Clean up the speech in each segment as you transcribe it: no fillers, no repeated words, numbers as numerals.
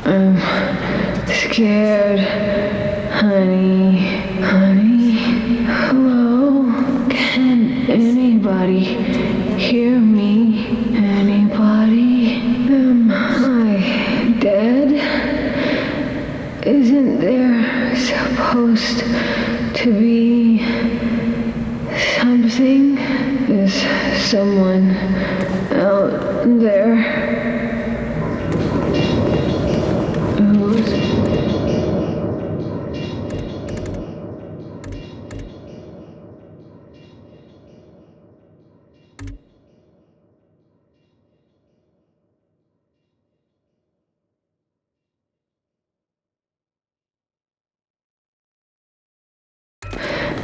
I'm scared, honey. Honey? Hello? Can anybody hear me? Anybody? Am I dead? Isn't there supposed to be something? Is someone out there?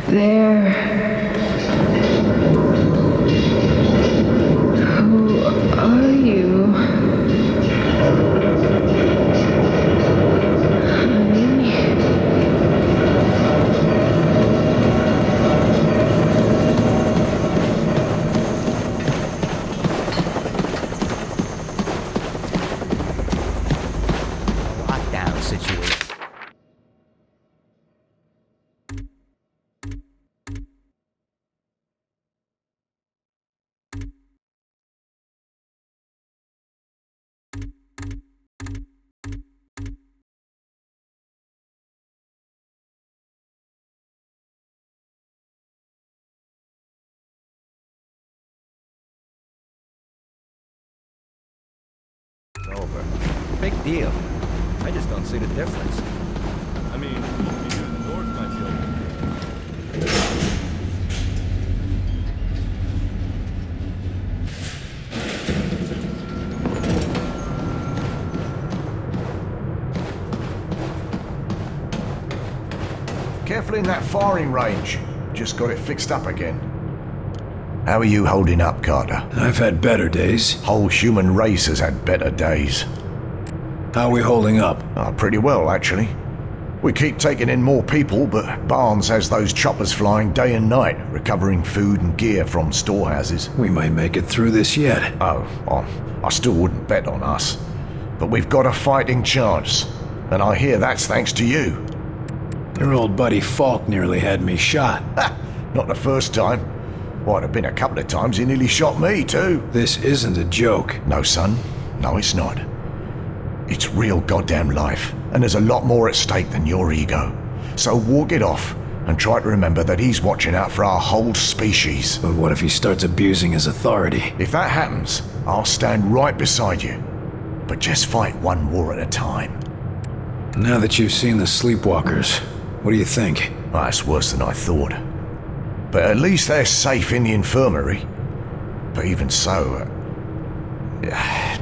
There. Who are you? Honey? Lockdown situation. Over. Big deal. I just don't see the difference. I mean, even the doors might be open. Careful in that firing range. Just got it fixed up again. How are you holding up, Carter? I've had better days. Whole human race has had better days. How are we holding up? Oh, pretty well, actually. We keep taking in more people, but Barnes has those choppers flying day and night, recovering food and gear from storehouses. We might make it through this yet. I still wouldn't bet on us. But we've got a fighting chance, and I hear that's thanks to you. Your old buddy Falk nearly had me shot. Ha! Not the first time. Well, it have been a couple of times he nearly shot me, too. This isn't a joke. No, son. No, it's not. It's real goddamn life, and there's a lot more at stake than your ego. So walk it off, and try to remember that he's watching out for our whole species. But what if he starts abusing his authority? If that happens, I'll stand right beside you. But just fight one war at a time. Now that you've seen the Sleepwalkers, what do you think? Well, that's worse than I thought. But at least they're safe in the infirmary. But even so...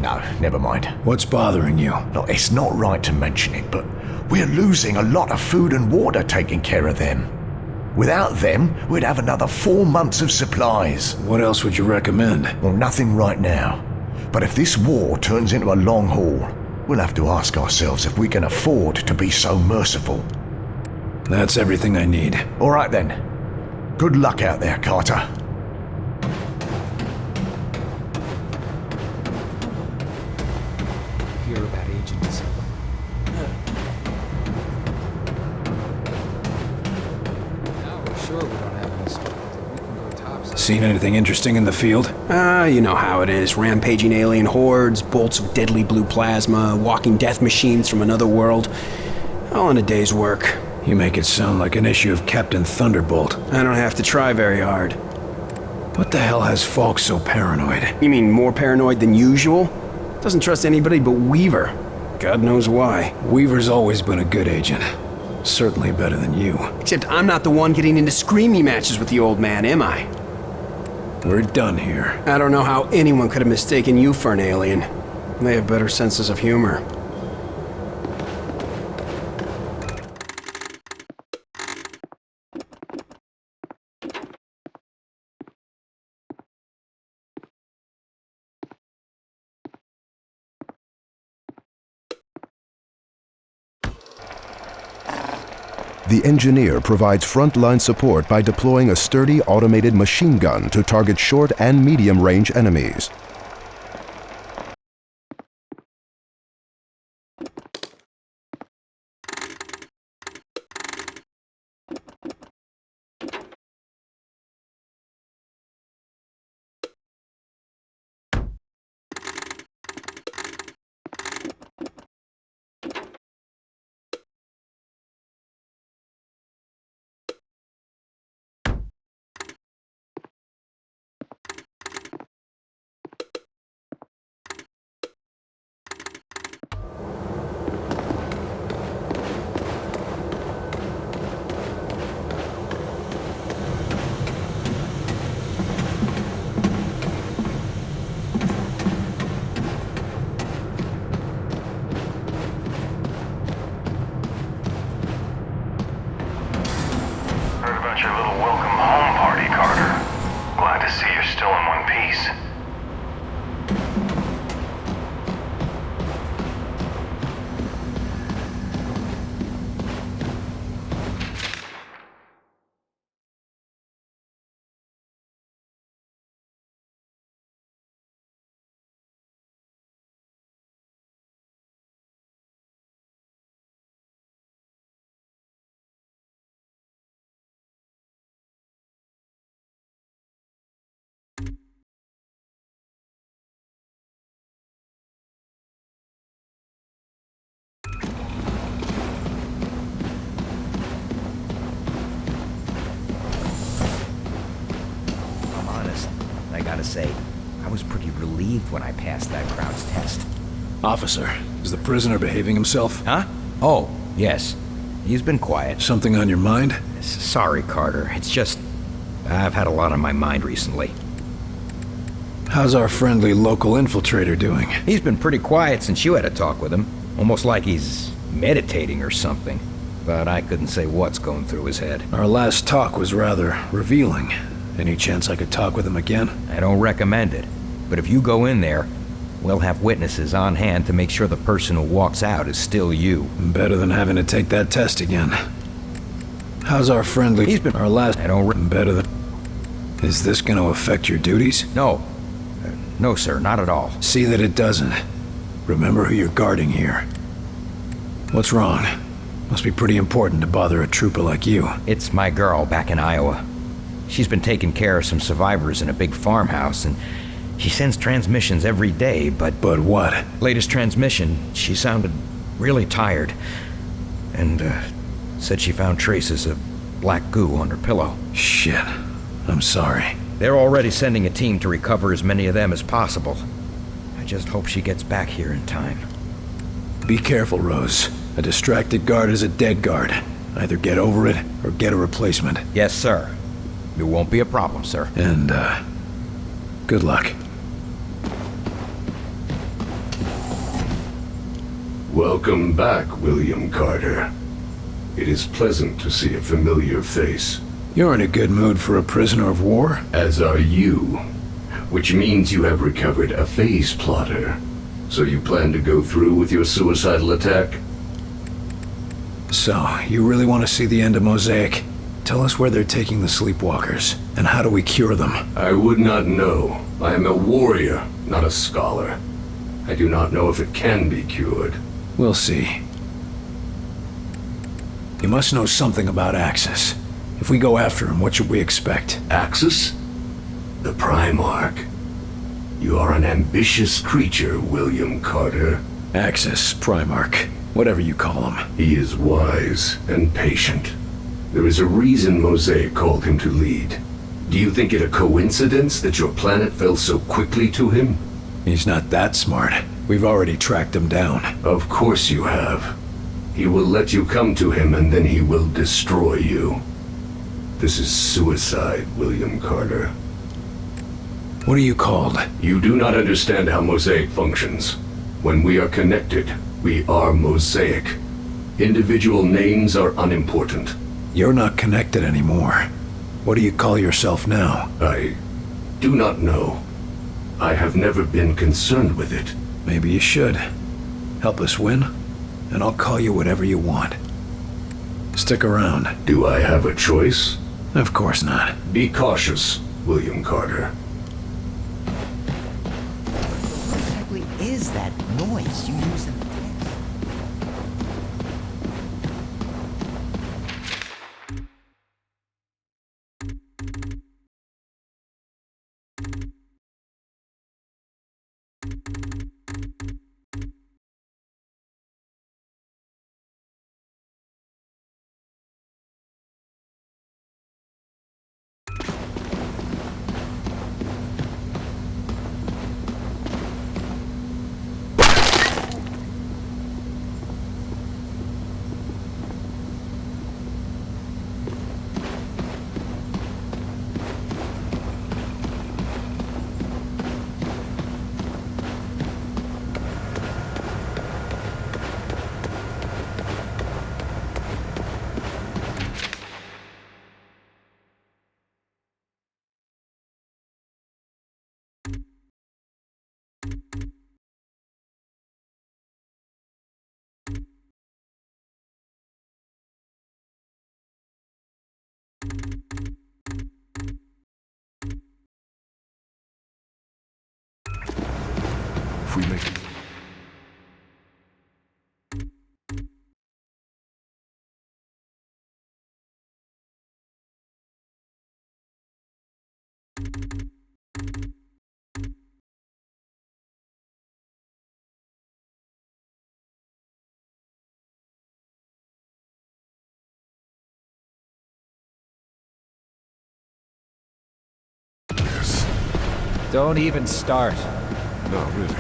no, never mind. What's bothering you? Look, it's not right to mention it, but we're losing a lot of food and water taking care of them. Without them, we'd have another 4 months of supplies. What else would you recommend? Well, nothing right now. But if this war turns into a long haul, we'll have to ask ourselves if we can afford to be so merciful. That's everything I need. All right then. Good luck out there, Carter. Hear about agents. Now we're sure we don't have any stuff. We can go topside. Seen anything interesting in the field? You know how it is. Rampaging alien hordes, bolts of deadly blue plasma, walking death machines from another world. All in a day's work. You make it sound like an issue of Captain Thunderbolt. I don't have to try very hard. What the hell has Falk so paranoid? You mean more paranoid than usual? Doesn't trust anybody but Weaver. God knows why. Weaver's always been a good agent. Certainly better than you. Except I'm not the one getting into screamy matches with the old man, am I? We're done here. I don't know how anyone could have mistaken you for an alien. They have better senses of humor. The engineer provides frontline support by deploying a sturdy automated machine gun to target short and medium-range enemies. pretty relieved when I passed that crowd's test. Officer, is the prisoner behaving himself? Huh? Oh, yes. He's been quiet. Something on your mind? Sorry, Carter. It's just... I've had a lot on my mind recently. How's our friendly local infiltrator doing? He's been pretty quiet since you had a talk with him. Almost like he's meditating or something. But I couldn't say what's going through his head. Our last talk was rather revealing. Any chance I could talk with him again? I don't recommend it. But if you go in there, we'll have witnesses on hand to make sure the person who walks out is still you. Better than having to take that test again. How's our friendly... He's been... Our last... I don't... Better than... Is this gonna affect your duties? No. No, sir, not at all. See that it doesn't. Remember who you're guarding here. What's wrong? Must be pretty important to bother a trooper like you. It's my girl back in Iowa. She's been taking care of some survivors in a big farmhouse, and she sends transmissions every day, but... But what? Latest transmission, she sounded really tired. And, said she found traces of black goo on her pillow. Shit. I'm sorry. They're already sending a team to recover as many of them as possible. I just hope she gets back here in time. Be careful, Rose. A distracted guard is a dead guard. Either get over it, or get a replacement. Yes, sir. It won't be a problem, sir. And, good luck. Welcome back, William Carter. It is pleasant to see a familiar face. You're in a good mood for a prisoner of war? As are you. Which means you have recovered a phase plotter. So you plan to go through with your suicidal attack? So, you really want to see the end of Mosaic? Tell us where they're taking the sleepwalkers, and how do we cure them? I would not know. I am a warrior, not a scholar. I do not know if it can be cured. We'll see. You must know something about Axis. If we go after him, what should we expect? Axis? The Primarch. You are an ambitious creature, William Carter. Axis, Primarch, whatever you call him. He is wise and patient. There is a reason Mosaic called him to lead. Do you think it a coincidence that your planet fell so quickly to him? He's not that smart. We've already tracked him down. Of course you have. He will let you come to him and then he will destroy you. This is suicide, William Carter. What are you called? You do not understand how Mosaic functions. When we are connected, we are Mosaic. Individual names are unimportant. You're not connected anymore. What do you call yourself now? I do not know. I have never been concerned with it. Maybe you should. Help us win, and I'll call you whatever you want. Stick around. Do I have a choice? Of course not. Be cautious, William Carter. What exactly is that noise you use in the test? If we make... Yes. Don't even start. No, really.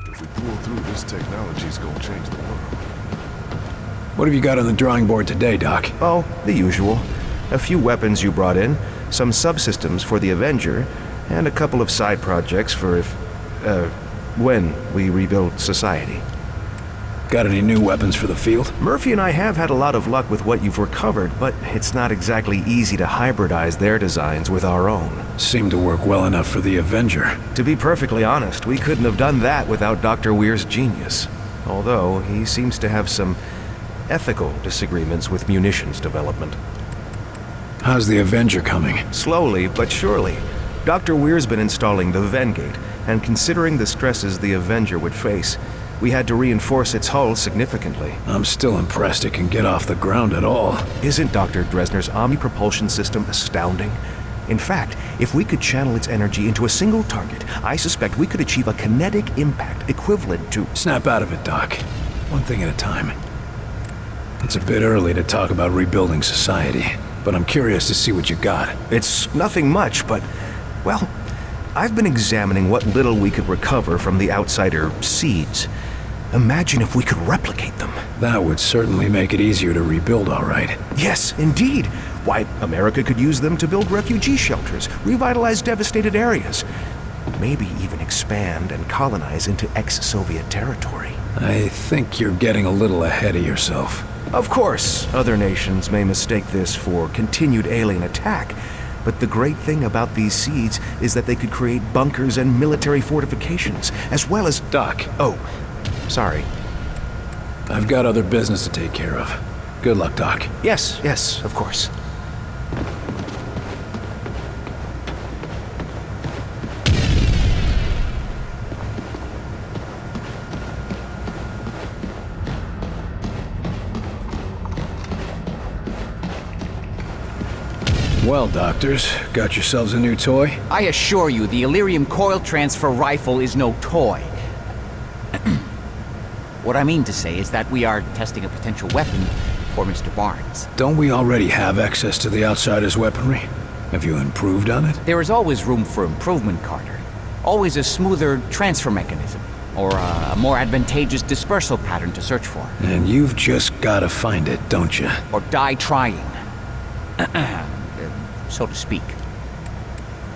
If we pull through, this technology's gonna change the world. What have you got on the drawing board today, Doc? Oh, the usual. A few weapons you brought in, some subsystems for the Avenger, and a couple of side projects for when we rebuild society. Got any new weapons for the field? Murphy and I have had a lot of luck with what you've recovered, but it's not exactly easy to hybridize their designs with our own. Seemed to work well enough for the Avenger. To be perfectly honest, we couldn't have done that without Dr. Weir's genius. Although, he seems to have some ethical disagreements with munitions development. How's the Avenger coming? Slowly but surely. Dr. Weir's been installing the Vengate, and considering the stresses the Avenger would face, we had to reinforce its hull significantly. I'm still impressed it can get off the ground at all. Isn't Dr. Dresner's omni-propulsion system astounding? In fact, if we could channel its energy into a single target, I suspect we could achieve a kinetic impact equivalent to... Snap out of it, Doc. One thing at a time. It's a bit early to talk about rebuilding society, but I'm curious to see what you got. It's nothing much, but, well, I've been examining what little we could recover from the outsider seeds. Imagine if we could replicate them. That would certainly make it easier to rebuild, all right. Yes, indeed. Why, America could use them to build refugee shelters, revitalize devastated areas, maybe even expand and colonize into ex-Soviet territory. I think you're getting a little ahead of yourself. Of course, other nations may mistake this for continued alien attack, but the great thing about these seeds is that they could create bunkers and military fortifications, as well as... Doc. Oh, sorry. I've got other business to take care of. Good luck, Doc. Yes, of course. Well, doctors, got yourselves a new toy? I assure you, the Illyrium coil transfer rifle is no toy. What I mean to say is that we are testing a potential weapon for Mr. Barnes. Don't we already have access to the outsider's weaponry? Have you improved on it? There is always room for improvement, Carter. Always a smoother transfer mechanism, or a more advantageous dispersal pattern to search for. And you've just gotta find it, don't you? Or die trying. So to speak.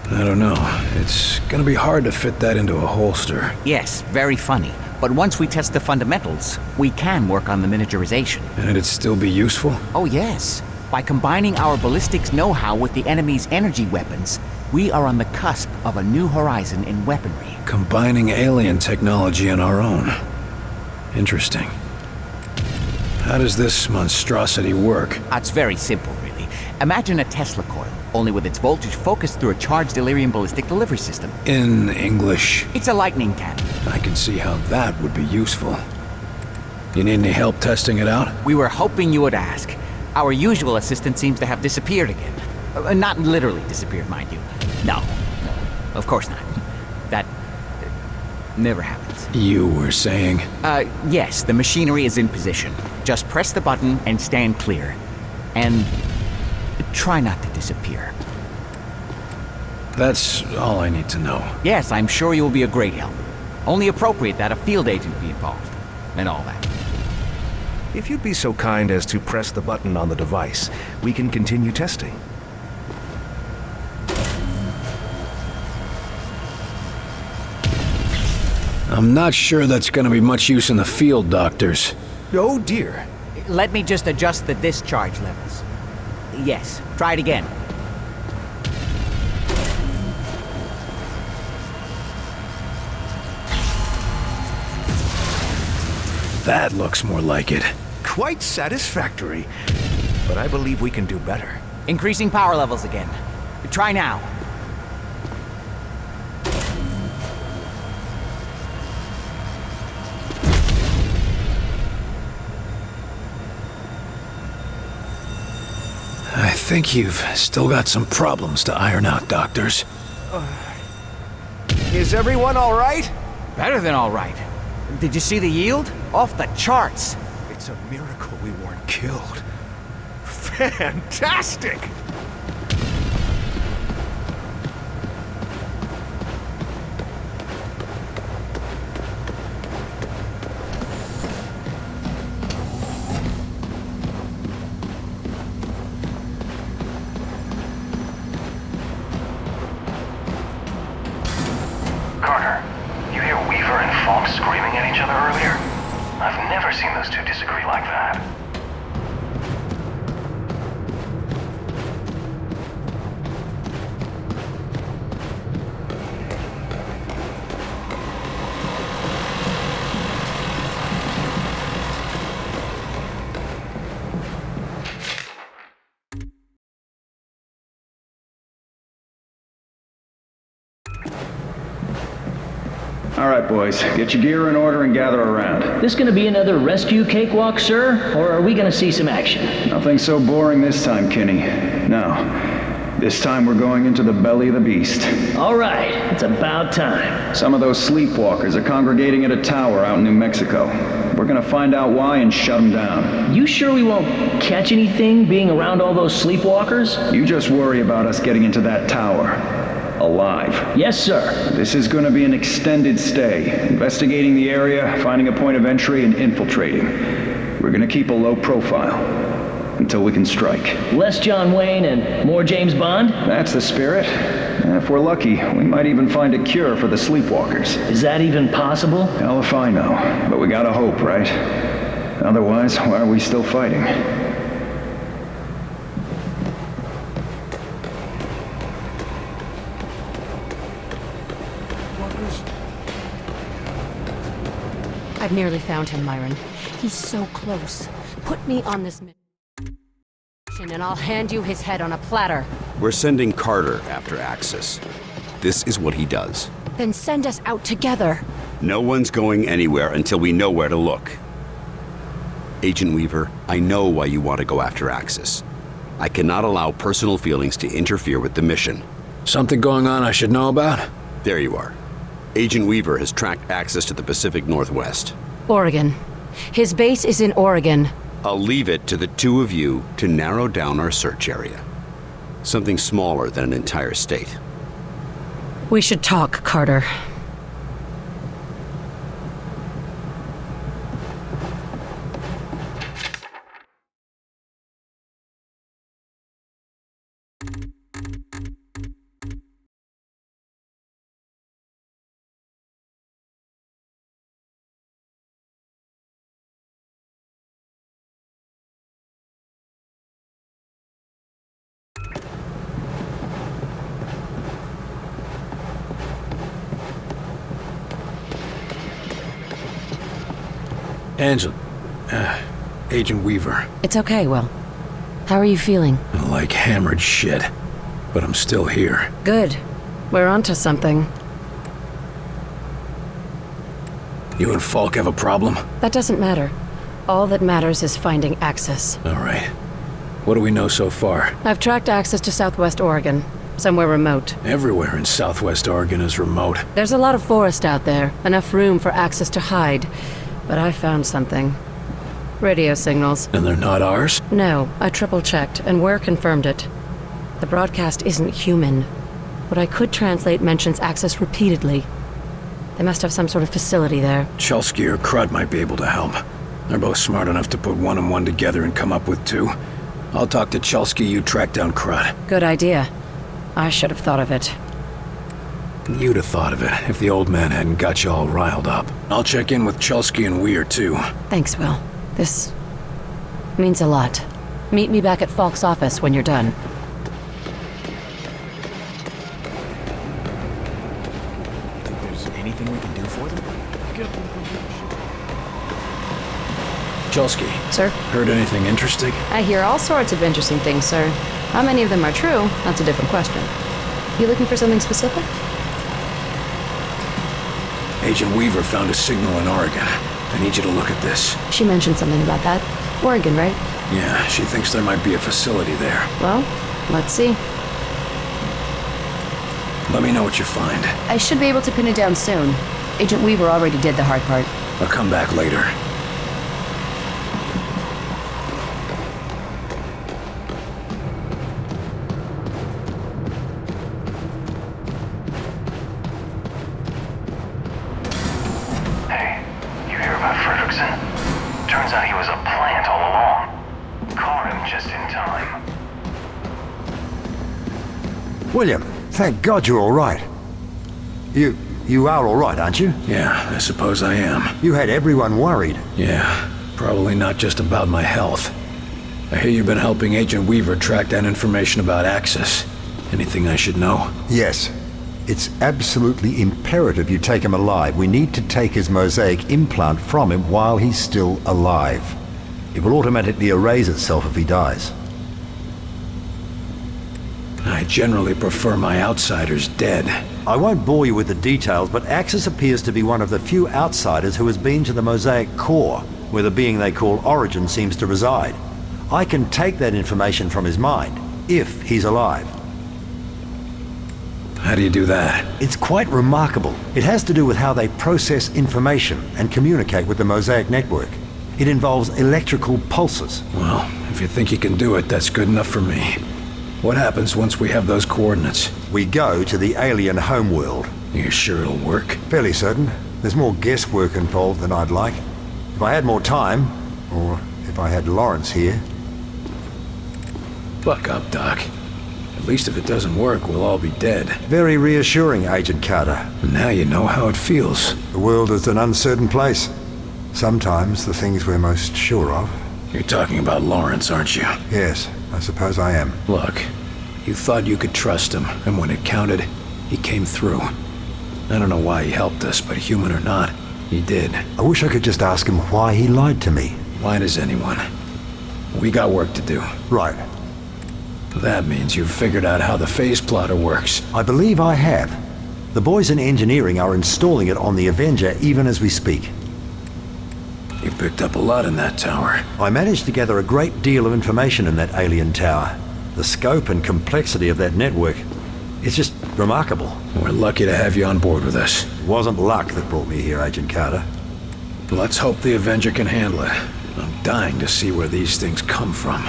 I don't know. It's gonna be hard to fit that into a holster. Yes, very funny. But once we test the fundamentals, we can work on the miniaturization. And it'd still be useful? Oh yes. By combining our ballistics know-how with the enemy's energy weapons, we are on the cusp of a new horizon in weaponry. Combining alien technology and our own. Interesting. How does this monstrosity work? It's very simple, really. Imagine a Tesla coil, only with its voltage focused through a charged Illyrium ballistic delivery system. In English? It's a lightning cannon. I can see how that would be useful. You need any help testing it out? We were hoping you would ask. Our usual assistant seems to have disappeared again. Not literally disappeared, mind you. No, of course not. That never happens. You were saying? Yes, the machinery is in position. Just press the button and stand clear. And try not to disappear. That's all I need to know. Yes, I'm sure you will be a great help. Only appropriate that a field agent be involved. And all that. If you'd be so kind as to press the button on the device, we can continue testing. I'm not sure that's gonna be much use in the field, doctors. Oh dear. Let me just adjust the discharge levels. Yes, try it again. That looks more like it. Quite satisfactory. But I believe we can do better. Increasing power levels again. Try now. think you've still got some problems to iron out, doctors. Is everyone all right? Better than all right. Did you see the yield? Off the charts. It's a miracle we weren't killed. Fantastic! Carter, you hear Weaver and Falk screaming at each other earlier? I've never seen those two disagree like that. All right, boys. Get your gear in order and gather around. This gonna be another rescue cakewalk, sir? Or are we gonna see some action? Nothing so boring this time, Kinney. No. This time we're going into the belly of the beast. All right, it's about time. Some of those sleepwalkers are congregating at a tower out in New Mexico. We're gonna find out why and shut them down. You sure we won't catch anything being around all those sleepwalkers? You just worry about us getting into that tower. Alive. Yes, sir. This is going to be an extended stay, investigating the area, finding a point of entry, and infiltrating. We're going to keep a low profile until we can strike. Less John Wayne and more James Bond? That's the spirit. And if we're lucky, we might even find a cure for the sleepwalkers. Is that even possible? Hell if I know. But we gotta hope, right? Otherwise, why are we still fighting? I've nearly found him, Marin. He's so close. Put me on this mission and I'll hand you his head on a platter. We're sending Carter after Axis. This is what he does. Then send us out together. No one's going anywhere until we know where to look. Agent Weaver, I know why you want to go after Axis. I cannot allow personal feelings to interfere with the mission. Something going on I should know about? There you are. Agent Weaver has tracked Axis to the Pacific Northwest. Oregon. His base is in Oregon. I'll leave it to the two of you to narrow down our search area. Something smaller than an entire state. We should talk, Carter. Angela. Agent Weaver. It's okay, Will. How are you feeling? Like hammered shit. But I'm still here. Good. We're onto something. You and Falk have a problem? That doesn't matter. All that matters is finding Axis. All right. What do we know so far? I've tracked Axis to Southwest Oregon. Somewhere remote. Everywhere in Southwest Oregon is remote. There's a lot of forest out there. Enough room for Axis to hide. But I found something. Radio signals. And they're not ours? No, I triple-checked, and Ware confirmed it. The broadcast isn't human. What I could translate mentions Axis repeatedly. They must have some sort of facility there. Chelsky or Crud might be able to help. They're both smart enough to put one and one together and come up with two. I'll talk to Chelsky, you track down Crud. Good idea. I should have thought of it. You'd have thought of it if the old man hadn't got you all riled up. I'll check in with Chelsky and Weir, too. Thanks, Will. This means a lot. Meet me back at Falk's office when you're done. Think there's anything we can do for them? Chelsky. Sir? Heard anything interesting? I hear all sorts of interesting things, sir. How many of them are true? That's a different question. You looking for something specific? Agent Weaver found a signal in Oregon. I need you to look at this. She mentioned something about that. Oregon, right? Yeah, she thinks there might be a facility there. Well, let's see. Let me know what you find. I should be able to pin it down soon. Agent Weaver already did the hard part. I'll come back later. Hey, you hear about Fredrickson? Turns out he was a plant all along. Caught him just in time. William, thank God you're all right. You are all right, aren't you? Yeah, I suppose I am. You had everyone worried. Yeah, probably not just about my health. I hear you've been helping Agent Weaver track down information about Axis. Anything I should know? Yes. It's absolutely imperative you take him alive. We need to take his mosaic implant from him while he's still alive. It will automatically erase itself if he dies. I generally prefer my outsiders dead. I won't bore you with the details, but Axis appears to be one of the few outsiders who has been to the mosaic core, where the being they call Origin seems to reside. I can take that information from his mind, if he's alive. How do you do that? It's quite remarkable. It has to do with how they process information and communicate with the mosaic network. It involves electrical pulses. Well, if you think you can do it, that's good enough for me. What happens once we have those coordinates? We go to the alien homeworld. You're sure it'll work? Fairly certain. There's more guesswork involved than I'd like. If I had more time, or if I had Lawrence here. Buck up, Doc. At least if it doesn't work, we'll all be dead. Very reassuring, Agent Carter. Now you know how it feels. The world is an uncertain place. Sometimes the things we're most sure of. You're talking about Lawrence, aren't you? Yes, I suppose I am. Look, you thought you could trust him, and when it counted, he came through. I don't know why he helped us, but human or not, he did. I wish I could just ask him why he lied to me. Why does anyone? We got work to do. Right. That means you've figured out how the phase plotter works. I believe I have. The boys in engineering are installing it on the Avenger even as we speak. You picked up a lot in that tower. I managed to gather a great deal of information in that alien tower. The scope and complexity of that network, it's just remarkable. We're lucky to have you on board with us. It wasn't luck that brought me here, Agent Carter. Let's hope the Avenger can handle it. I'm dying to see where these things come from.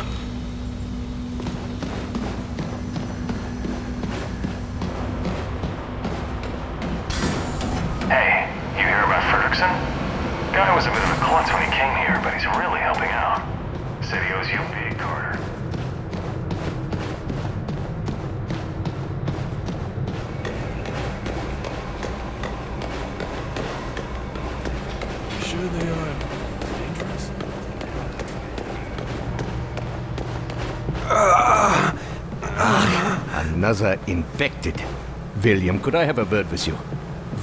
Hey, you hear about Fredrickson? Guy was a bit of a klutz when he came here, but he's really helping out. Said he owes you big, Carter. You sure they are dangerous? Another infected. William, could I have a word with you?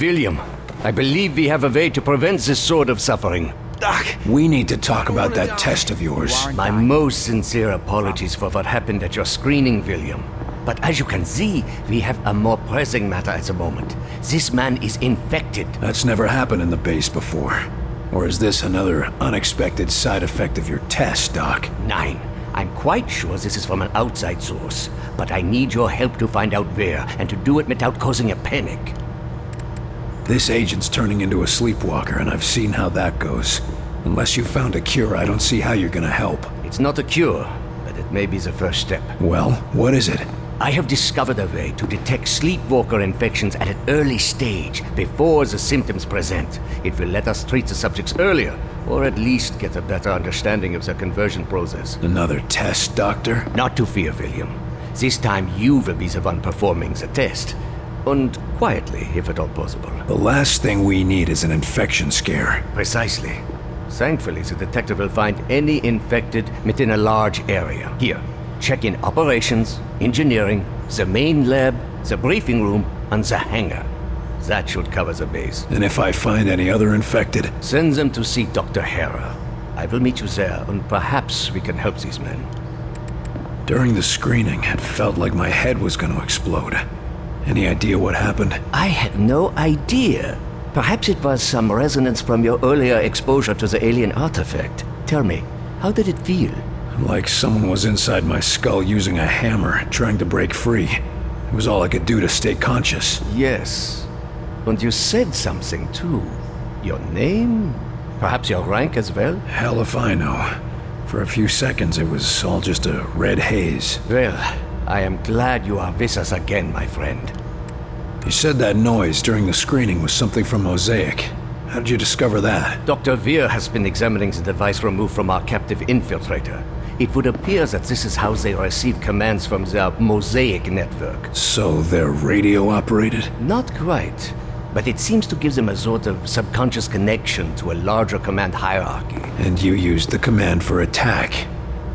William, I believe we have a way to prevent this sort of suffering. Doc, we need to talk about that test of yours. My most sincere apologies for what happened at your screening, William. But as you can see, we have a more pressing matter at the moment. This man is infected. That's never happened in the base before. Or is this another unexpected side effect of your test, Doc? Nine. I'm quite sure this is from an outside source, but I need your help to find out where, and to do it without causing a panic. This agent's turning into a sleepwalker, and I've seen how that goes. Unless you found a cure, I don't see how you're gonna help. It's not a cure, but it may be the first step. Well, what is it? I have discovered a way to detect sleepwalker infections at an early stage, before the symptoms present. It will let us treat the subjects earlier, or at least get a better understanding of the conversion process. Another test, Doctor? Not to fear, William. This time you will be the one performing the test. And quietly, if at all possible. The last thing we need is an infection scare. Precisely. Thankfully, the detective will find any infected within a large area. Here, check in operations, engineering, the main lab, the briefing room, and the hangar. That should cover the base. And if I find any other infected? Send them to see Dr. Hera. I will meet you there, and perhaps we can help these men. During the screening, it felt like my head was going to explode. Any idea what happened? I had no idea. Perhaps it was some resonance from your earlier exposure to the alien artifact. Tell me, how did it feel? Like someone was inside my skull using a hammer, trying to break free. It was all I could do to stay conscious. Yes. And you said something too. Your name? Perhaps your rank as well? Hell if I know. For a few seconds it was all just a red haze. Well, I am glad you are with us again, my friend. You said that noise during the screening was something from Mosaic. How did you discover that? Dr. Veer has been examining the device removed from our captive infiltrator. It would appear that this is how they receive commands from their Mosaic network. So they're radio operated? Not quite. But it seems to give them a sort of subconscious connection to a larger command hierarchy. And you used the command for attack.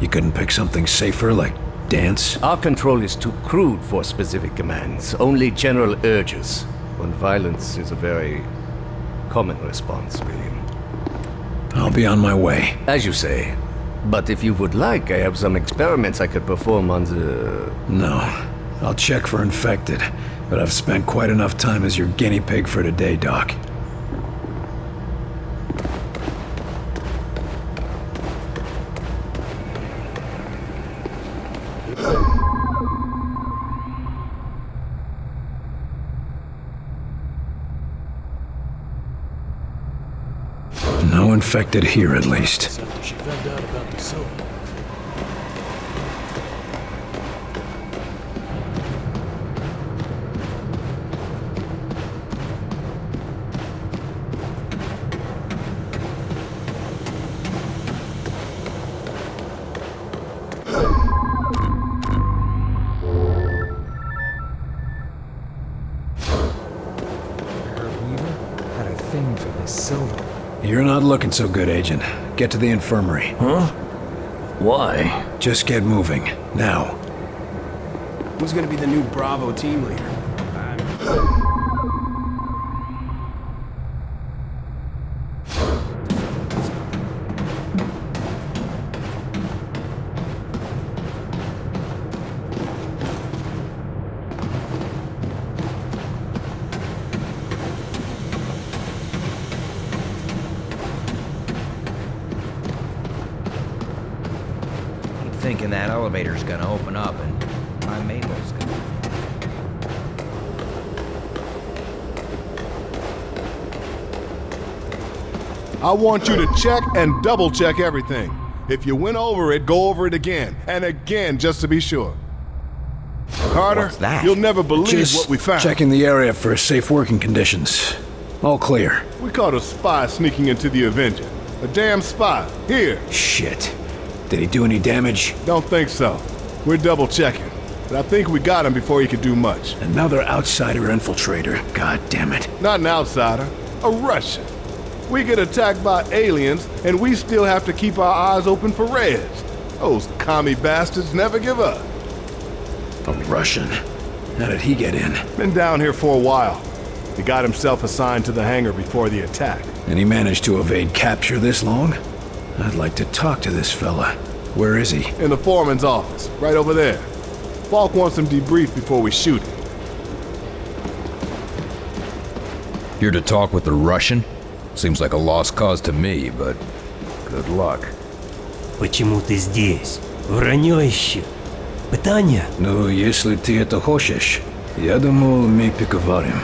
You couldn't pick something safer, like dance? Our control is too crude for specific commands, only general urges. When violence is a very common response, William. I'll be on my way. As you say. But if you would like, I have some experiments I could perform on the... No. I'll check for infected, but I've spent quite enough time as your guinea pig for today, Doc. No infected here, at least. After she found out about the soda. Had a thing for this silver. You're not looking so good, Agent. Get to the infirmary. Huh? Why? Just get moving. Now. Who's gonna be the new Bravo team leader? Thinking that elevator's gonna open up and my Mabel's gonna... I want you to check and double check everything. If you went over it, go over it again and again just to be sure. Carter, What's that? You'll never believe Just what we found. checking the area for safe working conditions. All clear. We caught a spy sneaking into the Avenger. A damn spy. Here. Shit. Did he do any damage? Don't think so. We're double checking. But I think we got him before he could do much. Another outsider infiltrator. God damn it. Not an outsider, a Russian. We get attacked by aliens, and we still have to keep our eyes open for Reds. Those commie bastards never give up. A Russian? How did he get in? Been down here for a while. He got himself assigned to the hangar before the attack. And he managed to evade capture this long? I'd like to talk to this fella. Where is he? In the foreman's office, right over there. Falk wants him debriefed before we shoot him. Here to talk with the Russian? Seems like a lost cause to me, but good luck. Почему ты здесь? Вранье ищи. Пытание? Ну, если ты это хочешь, я думал, мы поговорим.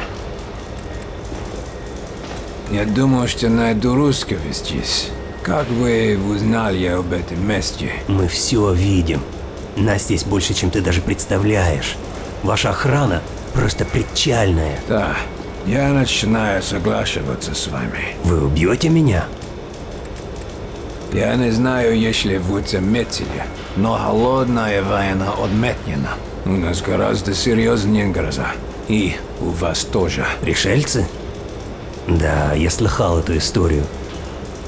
Я думал, что найду русского здесь. Как вы узнали об этом месте? Мы все видим. Нас здесь больше, чем ты даже представляешь. Ваша охрана просто причальная. Да, я начинаю соглашиваться с вами. Вы убьете меня? Я не знаю, если вы заметили, но холодная война отметнена. У нас гораздо серьезнее гроза. И у вас тоже. Пришельцы? Да, я слыхал эту историю.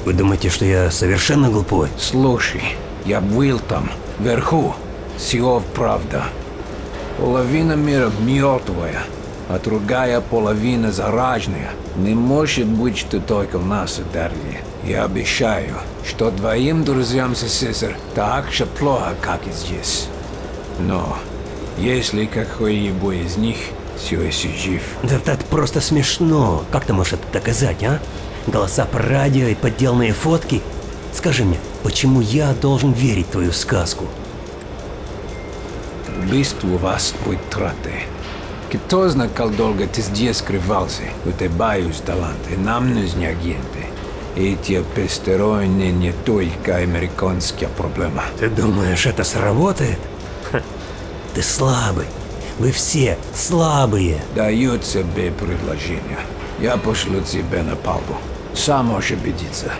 Вы думаете, что я совершенно глупой? Слушай, я был там, вверху. Все правда. Половина мира мертвая, а другая половина зараженная. Не может быть, что только нас ударили. Я обещаю, что двоим друзьям сестер так же плохо, как и здесь. Но если какой-либо из них все еще жив... Да это просто смешно. Как ты можешь это доказать, а? Голоса по радио и подделанные фотки? Скажи мне, почему я должен верить в твою сказку? Убийство вас будет траты. Кто знает, как долго ты здесь скрывался? У тебя есть таланты, нам нужны агенты. Эти пестероны не только американская проблема. Ты думаешь, это сработает? Ха. Ты слабый. Вы все слабые. Даю тебе предложение. Я пошлю тебя на палубу. Сам можешь убедиться.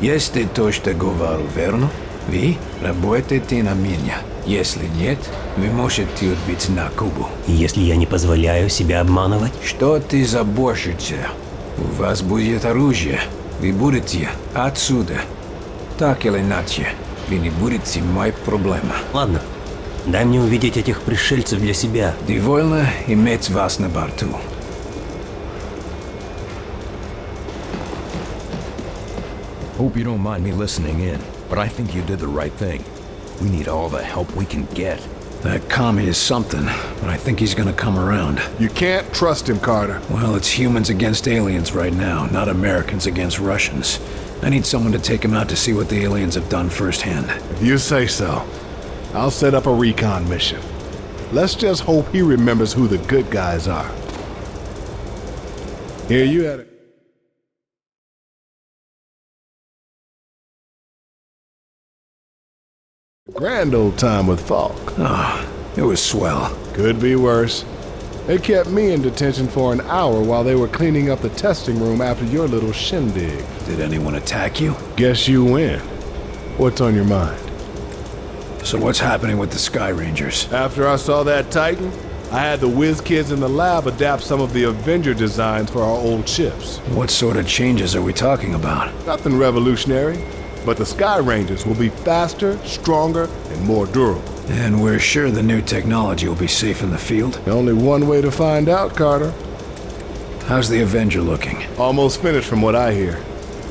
Если то, что говорю, верно, вы работаете на меня. Если нет, вы можете отбить на Кубу. Если я не позволяю себя обманывать? Что ты заботишься? У вас будет оружие. Вы будете отсюда. Так или иначе, вы не будете моей проблемой. Ладно, дай мне увидеть этих пришельцев для себя. Довольно иметь вас на борту. Hope you don't mind me listening in, but I think you did the right thing. We need all the help we can get. That commie is something, but I think he's gonna come around. You can't trust him, Carter. Well, it's humans against aliens right now, not Americans against Russians. I need someone to take him out to see what the aliens have done firsthand. If you say so. I'll set up a recon mission. Let's just hope he remembers who the good guys are. Here, you had it. Grand old time with Falk. Oh, it was swell. Could be worse. They kept me in detention for an hour while they were cleaning up the testing room after your little shindig. Did anyone attack you? Guess you win. What's on your mind? So what's happening with the Sky Rangers? After I saw that Titan, I had the whiz kids in the lab adapt some of the Avenger designs for our old ships. What sort of changes are we talking about? Nothing revolutionary. But the Sky Rangers will be faster, stronger, and more durable. And we're sure the new technology will be safe in the field? Only one way to find out, Carter. How's the Avenger looking? Almost finished from what I hear.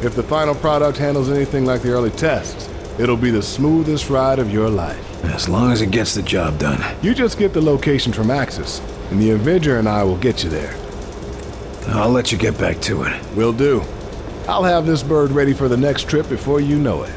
If the final product handles anything like the early tests, it'll be the smoothest ride of your life. As long as it gets the job done. You just get the location from Axis, and the Avenger and I will get you there. I'll let you get back to it. Will do. I'll have this bird ready for the next trip before you know it.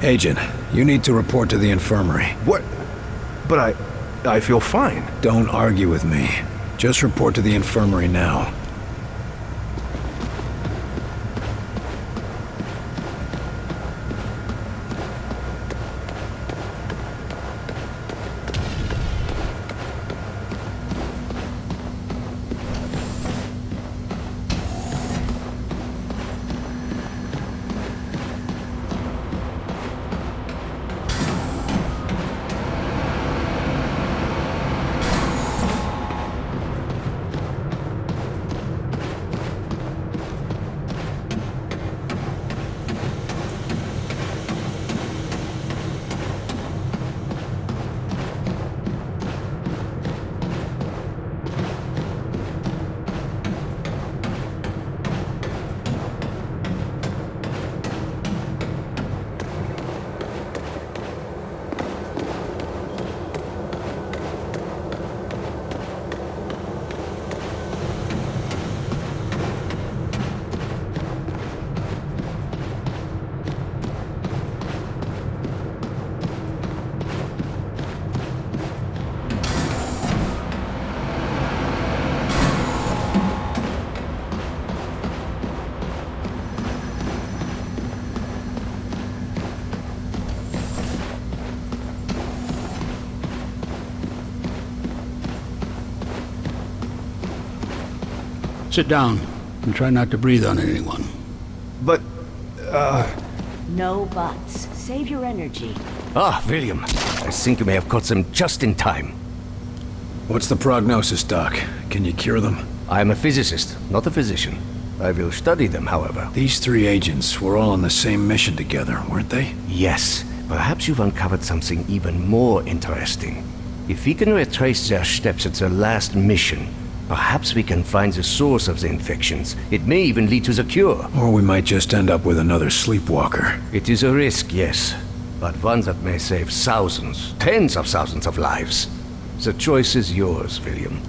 Agent, you need to report to the infirmary. What? But I feel fine. Don't argue with me. Just report to the infirmary now. Sit down and try not to breathe on anyone. But, No buts. Save your energy. Ah, William. I think you may have caught them just in time. What's the prognosis, Doc? Can you cure them? I am a physicist, not a physician. I will study them, however. These 3 agents were all on the same mission together, weren't they? Yes. Perhaps you've uncovered something even more interesting. If we can retrace their steps at their last mission, perhaps we can find the source of the infections. It may even lead to the cure. Or we might just end up with another sleepwalker. It is a risk, yes. But one that may save thousands, tens of thousands of lives. The choice is yours, William.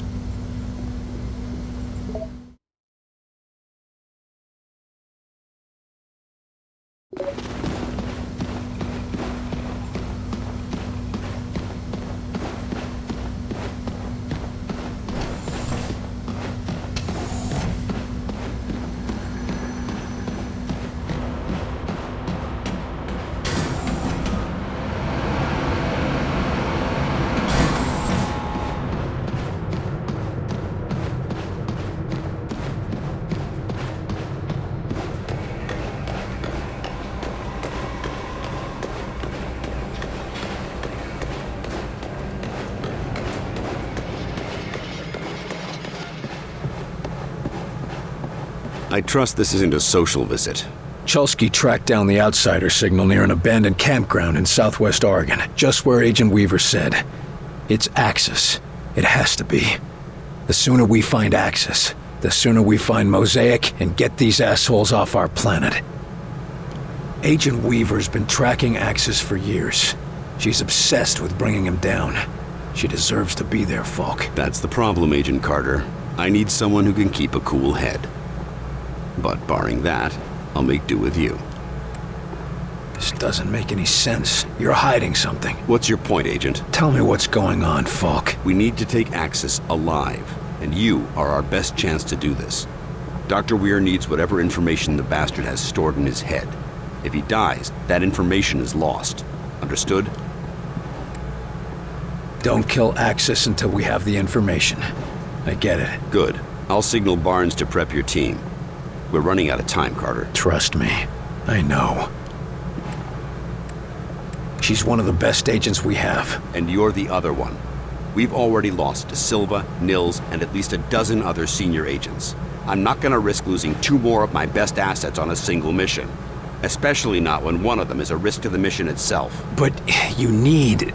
I trust this isn't a social visit. Chulsky tracked down the outsider signal near an abandoned campground in southwest Oregon, just where Agent Weaver said. It's Axis. It has to be. The sooner we find Axis, the sooner we find Mosaic and get these assholes off our planet. Agent Weaver's been tracking Axis for years. She's obsessed with bringing him down. She deserves to be there, Falk. That's the problem, Agent Carter. I need someone who can keep a cool head. But barring that, I'll make do with you. This doesn't make any sense. You're hiding something. What's your point, Agent? Tell me what's going on, Falk. We need to take Axis alive, and you are our best chance to do this. Dr. Weir needs whatever information the bastard has stored in his head. If he dies, that information is lost. Understood? Don't kill Axis until we have the information. I get it. Good. I'll signal Barnes to prep your team. We're running out of time, Carter. Trust me. I know. She's one of the best agents we have. And you're the other one. We've already lost De Silva, Nils, and at least a dozen other senior agents. I'm not gonna risk losing 2 more of my best assets on a single mission. Especially not when one of them is a risk to the mission itself. But you need...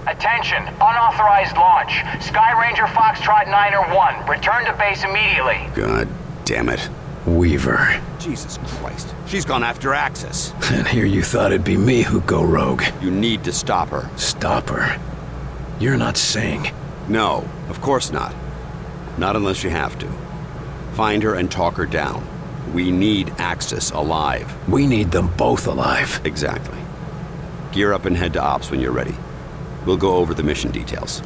Attention! Unauthorized launch. Sky Ranger Foxtrot 901. Return to base immediately. God damn it. Weaver. Jesus Christ. She's gone after Axis. And here you thought it'd be me who'd go rogue. You need to stop her. Stop her? You're not saying... No, of course not. Not unless you have to. Find her and talk her down. We need Axis alive. We need them both alive. Exactly. Gear up and head to Ops when you're ready. We'll go over the mission details.